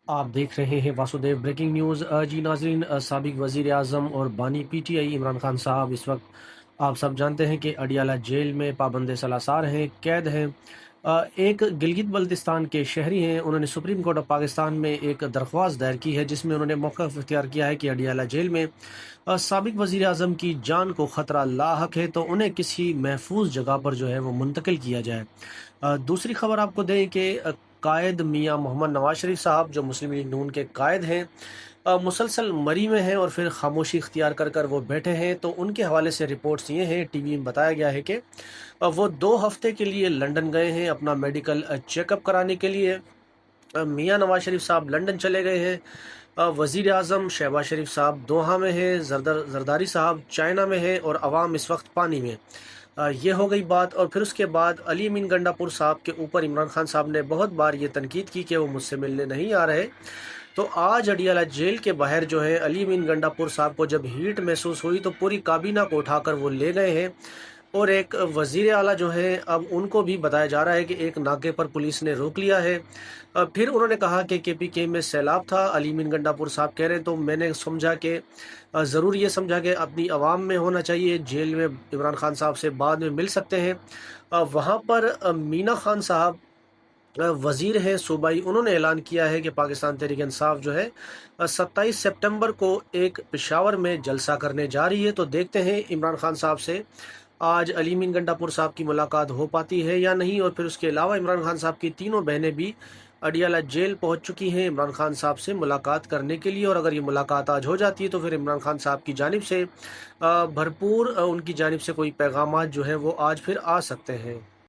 आप देख रहे हैं वासुदेव ब्रेकिंग न्यूज़। जी नाज़रीन, साबिक वज़ीर आज़म और बानी पीटीआई इमरान खान साहब इस वक्त आप सब जानते हैं कि अडियाला जेल में पाबंद सलासार हैं, कैद हैं। एक गिलगित बल्तिस्तान के शहरी हैं। उन्होंने सुप्रीम कोर्ट ऑफ पाकिस्तान में एक दरख्वास्त दायर की है जिसमें उन्होंने मौक़िफ़ इख्तियार किया है कि अडियाला जेल में साबिक वज़ीर आज़म की जान को ख़तरा लाहक है, तो उन्हें किसी महफूज जगह पर जो है वो मुंतकिल किया जाए। दूसरी खबर आपको दें कि कायद मियां मोहम्मद नवाज शरीफ साहब जो मुस्लिम लीग नून के कायद हैं, मुसलसल मरी में हैं और फिर खामोशी इख्तियार कर कर वो बैठे हैं। तो उनके हवाले से रिपोर्ट्स ये हैं, टीवी में बताया गया है कि वो 2 हफ्ते के लिए लंदन गए हैं अपना मेडिकल चेकअप कराने के लिए। मियां नवाज शरीफ साहब लंदन चले गए हैं। वज़ीर आज़म शहबाज शरीफ साहब दोहा में हैं, जरदारी साहब चाइना में हैं और अवाम इस वक्त पानी में। ये हो गई बात। और फिर उसके बाद अली अमीन गंडापुर साहब के ऊपर इमरान खान साहब ने बहुत बार ये तनकीद की कि वो मुझसे मिलने नहीं आ रहे। तो आज अडियाला जेल के बाहर जो है अली अमीन गंडापुर साहब को जब हीट महसूस हुई तो पूरी काबीना को उठाकर वो ले गए हैं। और एक वज़ीर आला जो है, अब उनको भी बताया जा रहा है कि एक नाके पर पुलिस ने रोक लिया है। फिर उन्होंने कहा कि केपीके में सैलाब था। अली अमीन गंडापुर साहब कह रहे हैं तो मैंने समझा कि ज़रूर ये समझा कि अपनी आवाम में होना चाहिए, जेल में इमरान खान साहब से बाद में मिल सकते हैं। वहाँ पर मीना खान साहब वज़ीर हैं सूबाई, उन्होंने ऐलान किया है कि पाकिस्तान तहरीक इंसाफ जो है 27 सितंबर को एक पेशावर में जलसा करने जा रही है। तो देखते हैं इमरान खान साहब से आज अली अमीन गंडापुर साहब की मुलाकात हो पाती है या नहीं। और फिर उसके अलावा इमरान खान साहब की तीनों बहनें भी अडियाला जेल पहुंच चुकी हैं इमरान खान साहब से मुलाकात करने के लिए। और अगर ये मुलाकात आज हो जाती है तो फिर इमरान खान साहब की जानिब से भरपूर उनकी जानिब से कोई पैगामात जो हैं वो आज फिर आ सकते हैं।